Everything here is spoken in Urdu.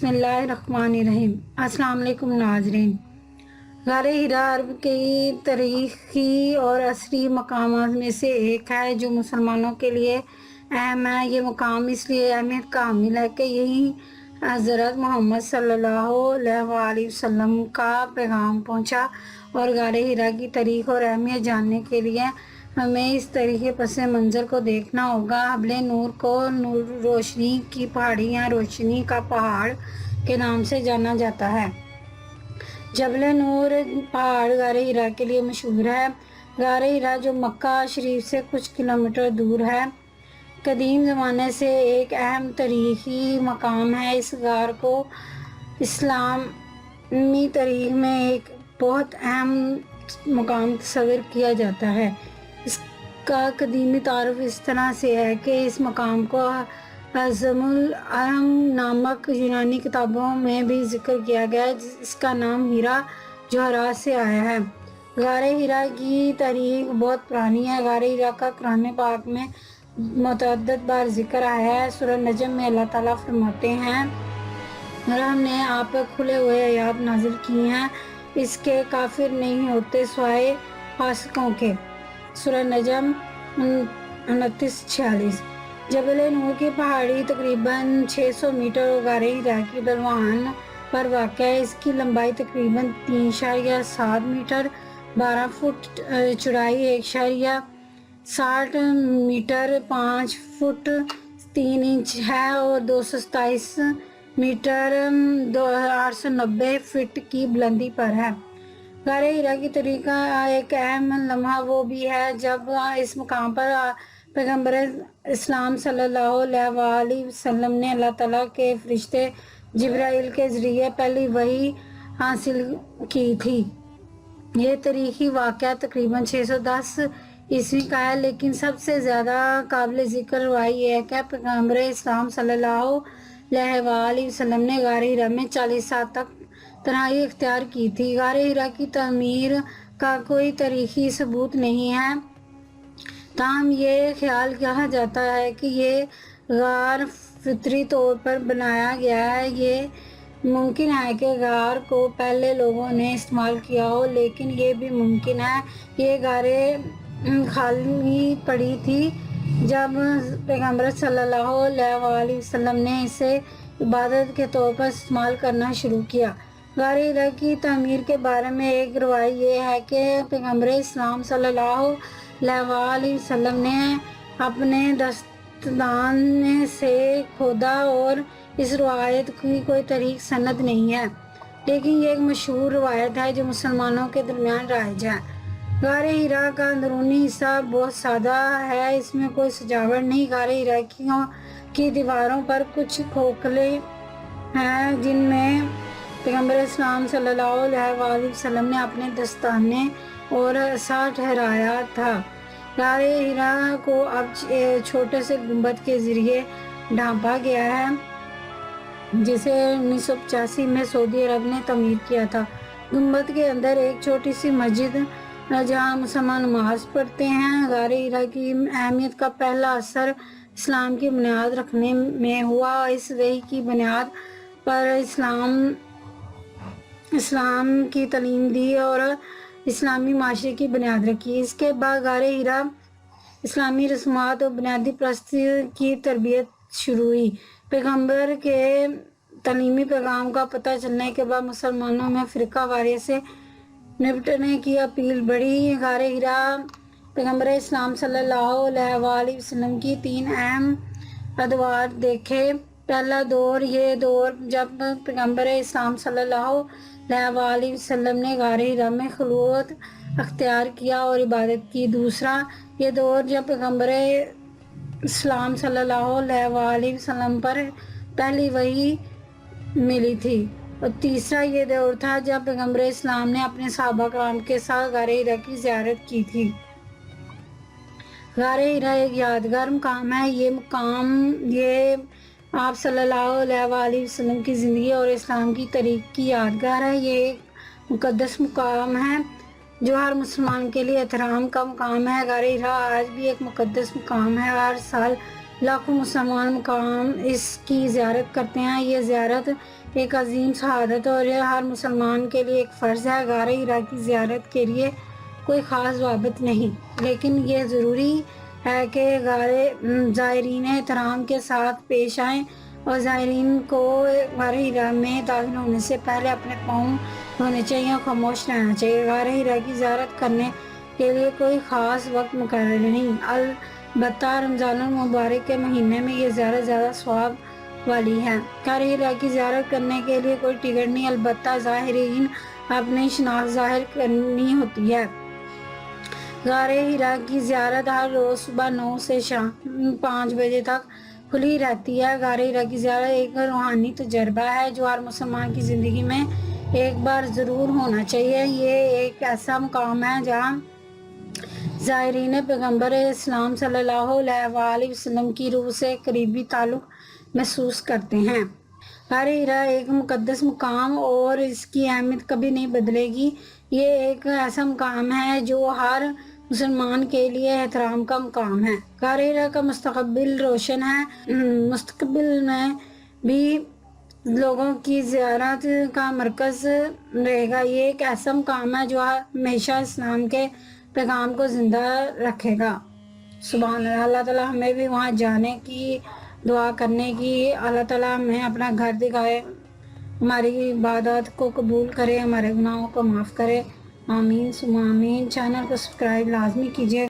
بسم اللہ الرحمن الرحیم۔ السلام علیکم ناظرین۔ غار ہرا عرب کی تاریخی اور عصری مقامات میں سے ایک ہے جو مسلمانوں کے لیے اہم ہے۔ یہ مقام اس لیے اہمیت کا حامل ہے کہ یہیں حضرت محمد صلی اللہ علیہ وآلہ وسلم کا پیغام پہنچا، اور غار ہرا کی تاریخ اور اہمیت جاننے کے لیے ہمیں اس تاریخی پس منظر کو دیکھنا ہوگا۔ حبل نور کو روشنی کی پہاڑی یا روشنی کا پہاڑ کے نام سے جانا جاتا ہے۔ جبل نور پہاڑ غار ہرا کے لیے مشہور ہے۔ غار ہرا جو مکہ شریف سے کچھ کلومیٹر دور ہے، قدیم زمانے سے ایک اہم تاریخی مقام ہے۔ اس غار کو اسلامی تاریخ میں ایک بہت اہم مقام تصور کیا جاتا ہے۔ اس کا قدیمی تعارف اس طرح سے ہے کہ اس مقام کو عظم الارم نامک یونانی کتابوں میں بھی ذکر کیا گیا ہے، جس کا نام ہیرا جو ہرا سے آیا ہے۔ غار ہرا کی تاریخ بہت پرانی ہے۔ غار ہرا کا قرآن پاک میں متعدد بار ذکر آیا ہے۔ سورہ نجم میں اللہ تعالیٰ فرماتے ہیں، اور ہم نے آپ پر کھلے ہوئے آیات نازل کی ہیں، اس کے کافر نہیں ہوتے سوائے فاسقوں کے۔ سورہ نجم 29-46۔ جبل نور کی پہاڑی تقریباً 600 میٹر اور غار ہرا کی ڈھلوان پر واقع ہے۔ اس کی لمبائی تقریباً 3.7 میٹر، 12 فٹ چوڑائی، 1.60 میٹر، 5 فٹ 3 انچ ہے، اور 227 میٹر 890 فٹ کی بلندی پر ہے۔ غار ہرا کی تاریخ کا ایک اہم لمحہ وہ بھی ہے جب اس مقام پر پیغمبر اسلام صلی اللہ علیہ وآلہ وسلم نے اللہ تعالیٰ کے فرشتے جبرائیل کے ذریعے پہلی وحی حاصل کی تھی۔ یہ تاریخی واقعہ تقریباً 610 عیسوی کا ہے، لیکن سب سے زیادہ قابل ذکر روایت یہ ہے کہ پیغمبر اسلام صلی اللہ علیہ وآلہ وسلم نے غار ہرا میں 40 سال تک تنہائی اختیار کی تھی۔ غار ہرا کی تعمیر کا کوئی تاریخی ثبوت نہیں ہے، تاہم یہ خیال کیا جاتا ہے کہ یہ غار فطری طور پر بنایا گیا ہے۔ یہ ممکن ہے کہ غار کو پہلے لوگوں نے استعمال کیا ہو، لیکن یہ بھی ممکن ہے یہ غاریں خالی پڑی تھی جب پیغمبر صلی اللہ علیہ وآلہ وسلم نے اسے عبادت کے طور پر استعمال کرنا شروع کیا۔ غار ہرا کی تعمیر کے بارے میں ایک روایت یہ ہے کہ پیغمبر اسلام صلی اللہ علیہ وآلہ وسلم نے اپنے دستان سے کھودا، اور اس روایت کی کوئی تاریخی سند نہیں ہے، لیکن یہ ایک مشہور روایت ہے جو مسلمانوں کے درمیان رائج ہے۔ غار ہرا کا اندرونی حصہ بہت سادہ ہے، اس میں کوئی سجاوٹ نہیں۔ غار ہرا کی دیواروں پر کچھ کھوکھلے ہیں جن میں پیغمبر اسلام صلی اللہ علیہ وآلہ وسلم نے اپنے دستانے اور عصا ٹھہرایا تھا۔ غار ہرا کو اب چھوٹے سے گنبد کے ذریعے ڈھانپا گیا ہے، جسے 1985 میں سعودی عرب نے تعمیر کیا تھا۔ گنبد کے اندر ایک چھوٹی سی مسجد ہے جہاں مسلمان نماز پڑھتے ہیں۔ غار ہرا کی اہمیت کا پہلا اثر اسلام کی بنیاد رکھنے میں ہوا۔ اس وحی کی بنیاد پر اسلام کی تعلیم دی اور اسلامی معاشرے کی بنیاد رکھی۔ اس کے بعد غار ہرا اسلامی رسومات اور بنیادی پرستی کی تربیت شروع ہوئی۔ پیغمبر کے تعلیمی پیغام کا پتہ چلنے کے بعد مسلمانوں میں فرقہ واریت سے نمٹنے کی اپیل بڑھی۔ غار ہرا پیغمبر اسلام صلی اللہ علیہ وآلہ وسلم کی 3 اہم ادوار دیکھے۔ پہلا دور یہ دور جب پیغمبر اسلام صلی اللہ علیہ وآلہ وسلم نے غار ہرا میں خلوت اختیار کیا اور عبادت کی۔ دوسرا یہ دور جب پیغمبر اسلام صلی اللہ علیہ وآلہ وسلم پر پہلی وحی ملی تھی، اور تیسرا یہ دور تھا جب پیغمبر اسلام نے اپنے صحابہ کرام کے ساتھ غار ہرا کی زیارت کی تھی۔ غار ہرا ایک یادگار مقام ہے۔ یہ مقام آپ صلی اللہ علیہ وآلہ وسلم کی زندگی اور اسلام کی تاریخ کی یادگار ہے۔ یہ ایک مقدس مقام ہے جو ہر مسلمان کے لیے احترام کا مقام ہے۔ غار ہرا آج بھی ایک مقدس مقام ہے۔ ہر سال لاکھوں مسلمان مقام اس کی زیارت کرتے ہیں۔ یہ زیارت ایک عظیم سعادت اور یہ ہر مسلمان کے لیے ایک فرض ہے۔ غار ہرا کی زیارت کے لیے کوئی خاص ضوابط نہیں، لیکن یہ ضروری ہے کہ زائرین احترام کے ساتھ پیش آئیں اور زائرین کو غار ہرا میں داخل ہونے سے پہلے اپنے پاؤں دھونے چاہیے اور خاموش رہنا چاہیے۔ غار ہرا کی زیارت کرنے کے لیے کوئی خاص وقت مقرر نہیں، البتہ رمضان المبارک کے مہینے میں یہ زیارت زیادہ ثواب والی ہے۔ غار ہرا کی زیارت کرنے کے لیے کوئی ٹکٹ نہیں، البتہ زائرین اپنی شناخت ظاہر کرنی ہوتی ہے۔ غار ہرا کی زیارت ہر روز صبح 9 سے شام 5 بجے تک کھلی رہتی ہے۔ غار ہرا کی زیارت ایک روحانی تجربہ ہے جو ہر مسلمان کی زندگی میں ایک بار ضرور ہونا چاہیے۔ یہ ایک ایسا مقام ہے جہاں زائرین پیغمبر اسلام صلی اللہ علیہ وآلہ وسلم کی روح سے قریبی تعلق محسوس کرتے ہیں۔ غار ہرا ایک مقدس مقام اور اس کی اہمیت کبھی نہیں بدلے گی۔ یہ ایک ایسا مقام ہے جو ہر مسلمان کے لیے احترام کا مقام ہے۔ غار ہرا کا مستقبل روشن ہے، مستقبل میں بھی لوگوں کی زیارت کا مرکز رہے گا۔ یہ ایک ایسا مقام ہے جو ہمیشہ اسلام کے پیغام کو زندہ رکھے گا۔ سبحان اللہ۔ اللہ تعالیٰ ہمیں بھی وہاں جانے کی دعا کرنے کی، اللہ تعالیٰ ہمیں اپنا گھر دکھائے، ہماری عبادات کو قبول کرے، ہمارے گناہوں کو معاف کرے۔ آمین ثم آمین۔ چینل کو سبسکرائب لازمی کیجیے۔